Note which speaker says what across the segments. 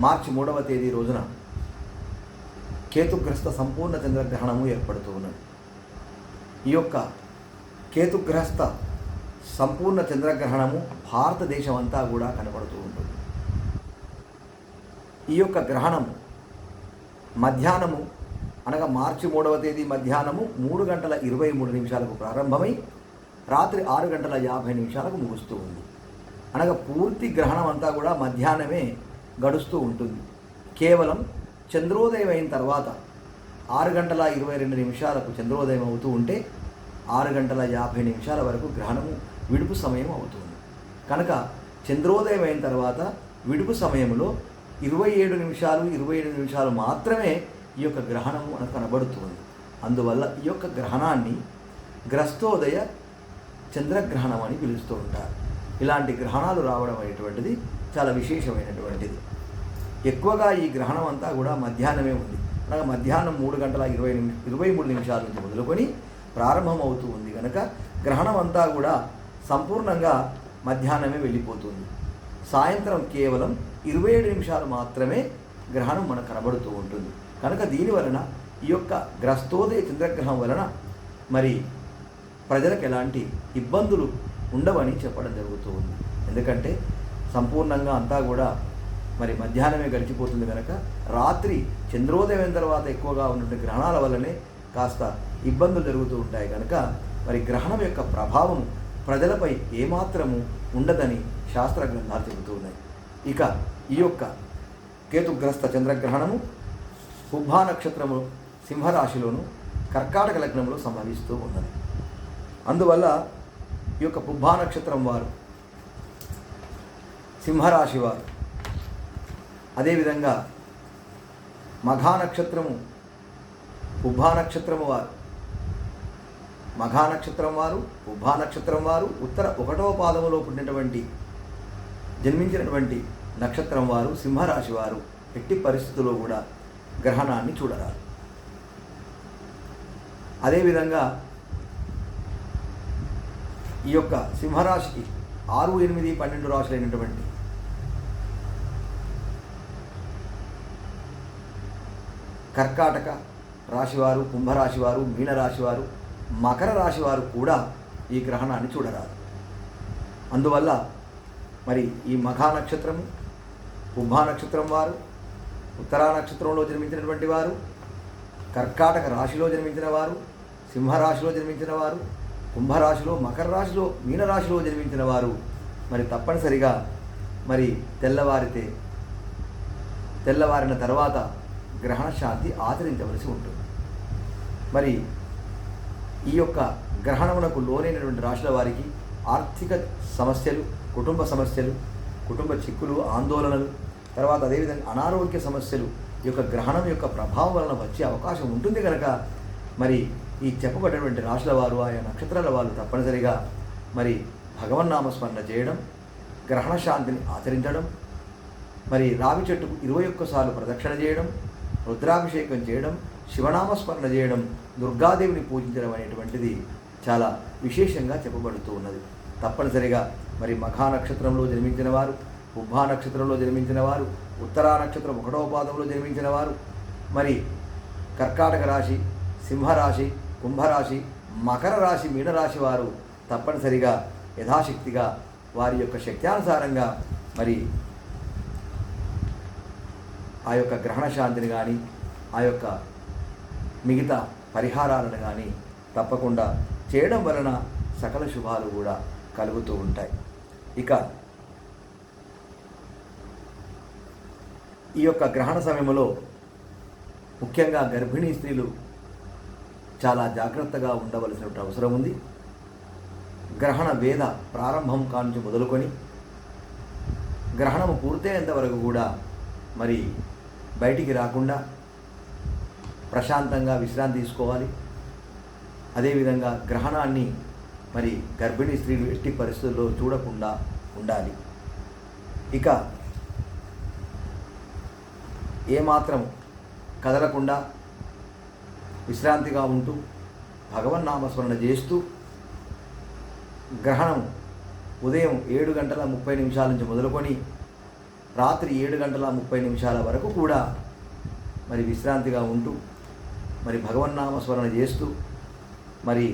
Speaker 1: మార్చి 3వ తేదీ రోజున కేతుగ్రస్త సంపూర్ణ చంద్రగ్రహణము ఏర్పడుతూ ఉన్నది. ఈ యొక్క కేతుగ్రస్త సంపూర్ణ చంద్రగ్రహణము భారతదేశం అంతా కూడా కనబడుతూ ఉంటుంది. ఈ యొక్క గ్రహణము మధ్యాహ్నము అనగా మార్చి 3వ తేదీ మధ్యాహ్నము 3:23 ప్రారంభమై రాత్రి 6:50 ముగుస్తూ ఉంది. అనగా పూర్తి గ్రహణం అంతా కూడా మధ్యాహ్నమే గడుస్తూ ఉంటుంది. కేవలం చంద్రోదయం అయిన తర్వాత 6:22 చంద్రోదయం అవుతూ ఉంటే 6:50 వరకు గ్రహణము విడుపు సమయం అవుతుంది. కనుక చంద్రోదయం అయిన తర్వాత విడుపు సమయంలో 27 నిమిషాలు మాత్రమే ఈ యొక్క గ్రహణము మనకు కనబడుతుంది. అందువల్ల ఈ యొక్క గ్రహణాన్ని గ్రస్తోదయ చంద్రగ్రహణం అని పిలుస్తూ ఉంటారు. ఇలాంటి గ్రహణాలు రావడం అనేటువంటిది చాలా విశేషమైనటువంటిది. ఎక్కువగా ఈ గ్రహణం అంతా కూడా మధ్యాహ్నమే ఉంది. అనగా మధ్యాహ్నం 3:23 నుంచి మొదలుకొని ప్రారంభమవుతూ ఉంది కనుక గ్రహణం అంతా కూడా సంపూర్ణంగా మధ్యాహ్నమే వెళ్ళిపోతుంది. సాయంత్రం కేవలం 27 నిమిషాలు మాత్రమే గ్రహణం మనకు కనబడుతూ ఉంటుంది. కనుక దీని వలన ఈ యొక్క గ్రస్తోదయ చంద్రగ్రహం వలన మరి ప్రజలకు ఎలాంటి ఇబ్బందులు ఉండవని చెప్పడం జరుగుతూ ఉంది. ఎందుకంటే సంపూర్ణంగా అంతా కూడా మరి మధ్యాహ్నమే గడిచిపోతుంది కనుక రాత్రి చంద్రోదయం తర్వాత ఎక్కువగా ఉన్నటువంటి గ్రహణాల వల్లనే కాస్త ఇబ్బందులు జరుగుతూ ఉంటాయి. కనుక మరి గ్రహణం యొక్క ప్రభావం ప్రజలపై ఏమాత్రము ఉండదని శాస్త్ర గ్రంథాలు చెబుతూ ఉన్నాయి. ఇక ఈ యొక్క కేతుగ్రస్త చంద్రగ్రహణము పుబ్బా నక్షత్రము సింహరాశిలోను కర్కాటక లగ్నంలో సంభవిస్తూ ఉన్నది. అందువల్ల ఈ యొక్క పుబ్బా నక్షత్రం వారు, సింహరాశి వారు, అదేవిధంగా మఘా నక్షత్రము పుబ్బా నక్షత్రము వారు, మఘా నక్షత్రం వారు, పుబ్బా నక్షత్రం వారు, ఉత్తర 1వ పాదములో పుట్టినటువంటి జన్మించినటువంటి నక్షత్రం వారు, సింహరాశి వారు ఎట్టి పరిస్థితుల్లో కూడా గ్రహణాన్ని చూడరారు. అదేవిధంగా ఈ యొక్క సింహరాశికి 6, 8, 12 రాశులైనటువంటి కర్కాటక రాశివారు, కుంభరాశివారు, మీనరాశివారు, మకర రాశివారు కూడా ఈ గ్రహణాన్ని చూడరారు. అందువల్ల మరి ఈ మఘా నక్షత్రము, పుబ్బా నక్షత్రం వారు, ఉత్తరా నక్షత్రంలో జన్మించినటువంటి వారు, కర్కాటక రాశిలో జన్మించిన వారు, సింహరాశిలో జన్మించిన వారు, కుంభరాశిలో, మకర రాశిలో, మీనరాశిలో జన్మించిన వారు మరి తప్పనిసరిగా మరి తెల్లవారిన తర్వాత గ్రహణ శాంతి ఆచరించవలసి ఉంటుంది. మరి ఈ యొక్క గ్రహణమునకు లోనైనటువంటి రాశుల వారికి ఆర్థిక సమస్యలు, కుటుంబ సమస్యలు, కుటుంబ చిక్కులు, ఆందోళనలు, తర్వాత అదేవిధంగా అనారోగ్య సమస్యలు ఈ యొక్క గ్రహణం యొక్క ప్రభావం వలన వచ్చే అవకాశం ఉంటుంది. కనుక మరి ఈ చెప్పబడినటువంటి రాశుల వారు, ఆయా నక్షత్రాల వారు తప్పనిసరిగా మరి భగవన్నామస్మరణ చేయడం, గ్రహణ శాంతిని ఆచరించడం, మరి రావి చెట్టుకు 21 సార్లు ప్రదక్షిణ చేయడం, రుద్రాభిషేకం చేయడం, శివనామస్మరణ చేయడం, దుర్గాదేవిని పూజించడం అనేటువంటిది చాలా విశేషంగా చెప్పబడుతూ ఉన్నది. తప్పనిసరిగా మరి మఘా నక్షత్రంలో జన్మించిన వారు, పుబ్బా నక్షత్రంలో జన్మించిన వారు, ఉత్తరా నక్షత్రం 1వ పాదంలో జన్మించిన వారు, మరి కర్కాటక రాశి, సింహరాశి, కుంభరాశి, మకర రాశి, మీనరాశి వారు తప్పనిసరిగా యథాశక్తిగా వారి యొక్క శక్త్యానుసారంగా మరి ఆ యొక్క గ్రహణ శాంతిని కానీ ఆ యొక్క మిగతా పరిహారాలను కానీ తప్పకుండా చేయడం వలన సకల శుభాలు కూడా కలుగుతూ ఉంటాయి. ఇక ఈ యొక్క గ్రహణ సమయంలో ముఖ్యంగా గర్భిణీ స్త్రీలు చాలా జాగ్రత్తగా ఉండవలసిన అవసరం ఉంది. గ్రహణ వేద ప్రారంభం కానుంచి మొదలుకొని గ్రహణము పూర్తయ్యేంత వరకు కూడా మరి బయటికి రాకుండా ప్రశాంతంగా విశ్రాంతి తీసుకోవాలి. అదేవిధంగా గ్రహణాన్ని మరి గర్భిణీ స్త్రీలు ఎట్టి పరిస్థితుల్లో చూడకుండా ఉండాలి. ఇక ఏమాత్రం కదలకుండా విశ్రాంతిగా ఉంటూ భగవన్నామస్మరణ చేస్తూ గ్రహణం ఉదయం 7:30 నుంచి మొదలుకొని రాత్రి 7:30 వరకు కూడా మరి విశ్రాంతిగా ఉంటూ మరి భగవన్నామస్మరణ చేస్తూ మరి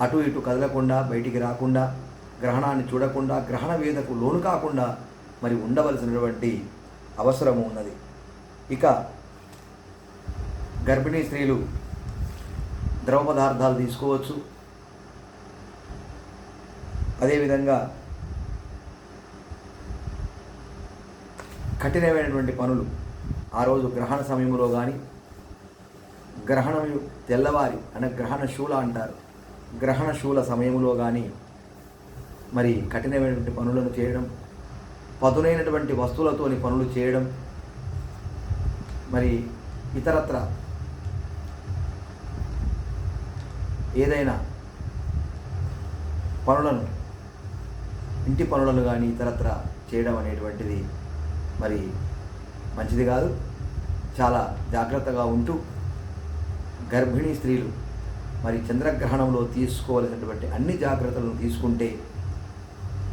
Speaker 1: అటు ఇటు కదలకుండా, బయటికి రాకుండా, గ్రహణాన్ని చూడకుండా, గ్రహణ వేదకు లోను కాకుండా మరి ఉండవలసినటువంటి అవసరం ఉన్నది. ఇక గర్భిణీ స్త్రీలు ద్రవ పదార్థాలు తీసుకోవచ్చు. అదేవిధంగా కఠినమైనటువంటి పనులు ఆ రోజు గ్రహణ సమయంలో కానీ, గ్రహణము తెల్లవారి గ్రహణ శూల అంటారు, గ్రహణ శూల సమయంలో కానీ మరి కఠినమైనటువంటి పనులను చేయడం, పదునైనటువంటి వస్తువులతోని పనులు చేయడం, మరి ఇతరత్ర ఏదైనా పనులను, ఇంటి పనులను కానీ ఇతరత్ర చేయడం అనేటువంటిది మరి మంచిది కాదు. చాలా జాగ్రత్తగా ఉంటూ గర్భిణీ స్త్రీలు మరి చంద్రగ్రహణంలో తీసుకోవలసినటువంటి అన్ని జాగ్రత్తలను తీసుకుంటే,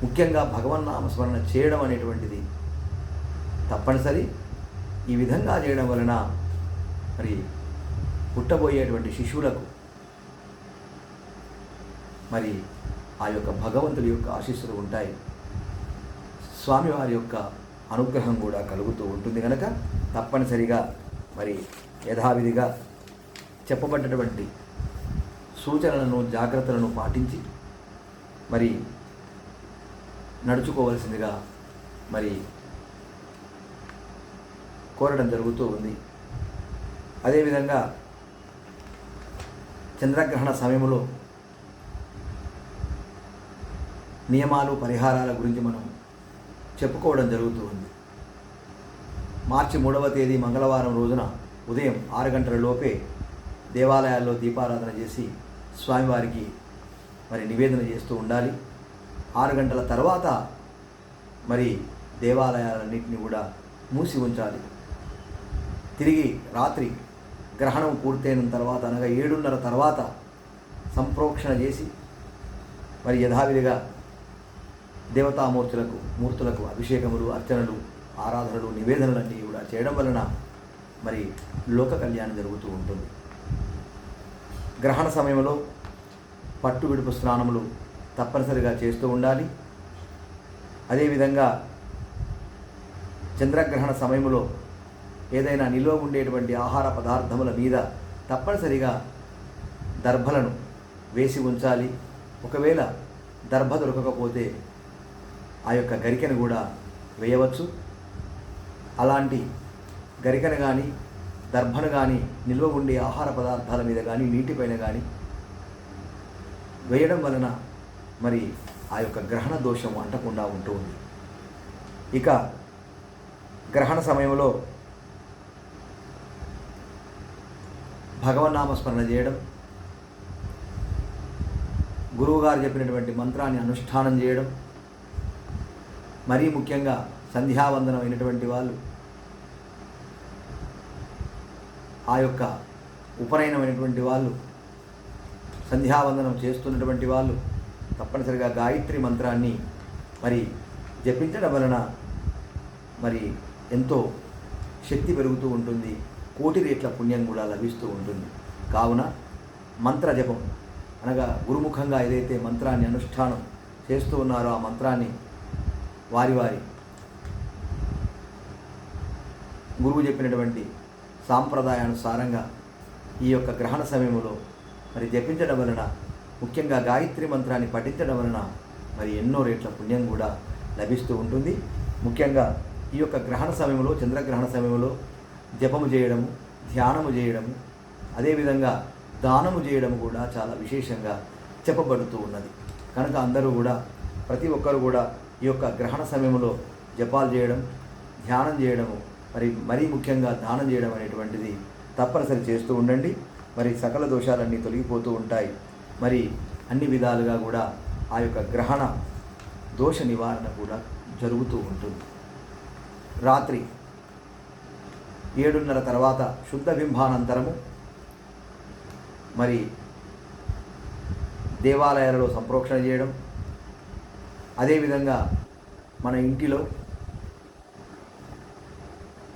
Speaker 1: ముఖ్యంగా భగవన్నామస్మరణ చేయడం అనేటువంటిది తప్పనిసరి. ఈ విధంగా చేయడం వలన మరి పుట్టబోయేటువంటి శిశువులకు మరి ఆ యొక్క భగవంతుడి యొక్క ఆశీస్సులు ఉంటాయి, స్వామివారి యొక్క అనుగ్రహం కూడా కలుగుతూ ఉంటుంది. కనుక తప్పనిసరిగా మరి యథావిధిగా చెప్పబడ్డటువంటి సూచనలను, జాగ్రత్తలను పాటించి మరి నడుచుకోవలసిందిగా మరి కోరడం జరుగుతూ ఉంది. అదేవిధంగా చంద్రగ్రహణ సమయంలో నియమాలు, పరిహారాల గురించి మనం చెప్పుకోవడం జరుగుతూ ఉంది. మార్చి 3వ తేదీ మంగళవారం రోజున ఉదయం 6 గంటల లోపే దేవాలయాల్లో దీపారాధన చేసి స్వామివారికి మరి నివేదన చేస్తూ ఉండాలి. 6 గంటల తర్వాత మరి దేవాలయాలన్నింటినీ కూడా మూసి ఉంచాలి. తిరిగి రాత్రి గ్రహణం పూర్తయిన తర్వాత అనగా 7:30 తర్వాత సంప్రోక్షణ చేసి మరి యథావిధిగా మూర్తులకు అభిషేకములు, అర్చనలు, ఆరాధనలు, నివేదనలన్నీ కూడా చేయడం వలన మరి లోక కళ్యాణం జరుగుతూ ఉంటుంది. గ్రహణ సమయంలో పట్టు విడుపు స్నానములు తప్పనిసరిగా చేస్తూ ఉండాలి. అదేవిధంగా చంద్రగ్రహణ సమయంలో ఏదైనా నిల్వ ఉండేటువంటి ఆహార పదార్థముల మీద తప్పనిసరిగా దర్భలను వేసి ఉంచాలి. ఒకవేళ దర్భ దొరకకపోతే ఆ యొక్క గరికెను కూడా వేయవచ్చు. అలాంటి గరికెను కానీ, దర్భను కానీ నిల్వ ఉండే ఆహార పదార్థాల మీద కానీ, నీటిపైన కానీ వేయడం వలన మరి ఆ యొక్క గ్రహణ దోషం అంటకుండా ఉంటూ ఉంది. ఇక గ్రహణ సమయంలో భగవన్నామస్మరణ చేయడం, గురువుగారు చెప్పినటువంటి మంత్రాన్ని అనుష్ఠానం చేయడం, మరీ ముఖ్యంగా సంధ్యావందనం అయినటువంటి వాళ్ళు, ఆ యొక్క ఉపనయనమైనటువంటి వాళ్ళు, సంధ్యావందనం చేస్తున్నటువంటి వాళ్ళు తప్పనిసరిగా గాయత్రి మంత్రాన్ని మరి జపించడం వలన మరి ఎంతో శక్తి పెరుగుతూ ఉంటుంది, కోటి రేట్ల పుణ్యం కూడా లభిస్తూ ఉంటుంది. కావున మంత్ర జపం అనగా గురుముఖంగా ఏదైతే మంత్రాన్ని అనుష్ఠానం చేస్తూ ఉన్నారో ఆ మంత్రాన్ని వారి గురువు చెప్పినటువంటి సాంప్రదాయానుసారంగా ఈ యొక్క గ్రహణ సమయంలో మరి జపించడం వలన, ముఖ్యంగా గాయత్రి మంత్రాన్ని పఠించడం వలన మరి ఎన్నో రేట్ల పుణ్యం కూడా లభిస్తూ ఉంటుంది. ముఖ్యంగా ఈ యొక్క గ్రహణ సమయంలో, చంద్రగ్రహణ సమయంలో జపము చేయడము, ధ్యానము చేయడము, అదేవిధంగా దానము చేయడము కూడా చాలా విశేషంగా చెప్పబడుతూ ఉన్నది. కనుక అందరూ కూడా, ప్రతి ఒక్కరు కూడా ఈ యొక్క గ్రహణ సమయంలో జపాలు చేయడం, ధ్యానం చేయడము, మరీ ముఖ్యంగా దానం చేయడం అనేటువంటిది తప్పనిసరి చేస్తూ ఉండండి. మరి సకల దోషాలన్నీ తొలగిపోతూ ఉంటాయి. మరి అన్ని విధాలుగా కూడా ఆ యొక్క గ్రహణ దోష నివారణ కూడా జరుగుతూ ఉంటుంది. రాత్రి 7:30 తర్వాత శుద్ధ బింబానంతరము మరి దేవాలయాలలో సంప్రోక్షణ చేయడం, అదేవిధంగా మన ఇంటిలో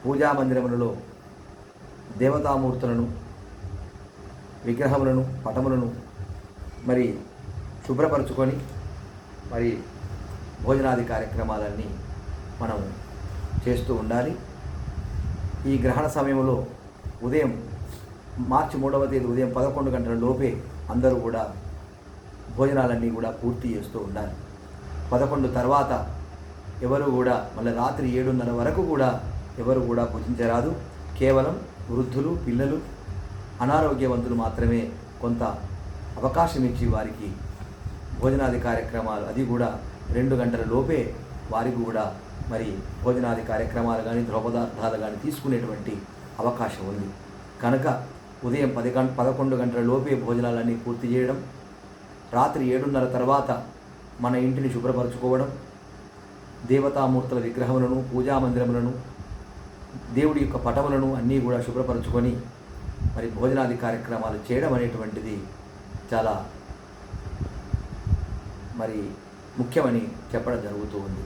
Speaker 1: పూజా మందిరములలో దేవతామూర్తులను, విగ్రహములను, పటములను మరి శుభ్రపరచుకొని మరి భోజనాది కార్యక్రమాలన్నీ మనం చేస్తూ ఉండాలి. ఈ గ్రహణ సమయంలో ఉదయం మార్చి 3వ తేదీ ఉదయం 11 గంటల లోపే అందరూ కూడా భోజనాలన్నీ కూడా పూర్తి చేస్తూ ఉండాలి. 11 తర్వాత ఎవరు కూడా మళ్ళీ రాత్రి 7:30 వరకు కూడా ఎవరు కూడా భుజించరాదు. కేవలం వృద్ధులు, పిల్లలు, అనారోగ్యవంతులు మాత్రమే కొంత అవకాశం ఇచ్చి వారికి భోజనాది కార్యక్రమాలు, అది కూడా 2 గంటల లోపే వారికి కూడా మరి భోజనాది కార్యక్రమాలు కానీ ద్రవపదార్థాలు కానీ తీసుకునేటువంటి అవకాశం ఉంది. కనుక ఉదయం 11 గంటల లోపే భోజనాలన్నీ పూర్తి చేయడం, రాత్రి 7:30 తర్వాత మన ఇంటిని శుభ్రపరచుకోవడం, దేవతామూర్తుల విగ్రహములను, పూజా మందిరములను, దేవుడి యొక్క పటములను అన్నీ కూడా శుభ్రపరచుకొని మరి భోజనాది కార్యక్రమాలు చేయడం అనేటువంటిది చాలా మరి ముఖ్యమని చెప్పడం జరుగుతూ ఉంది.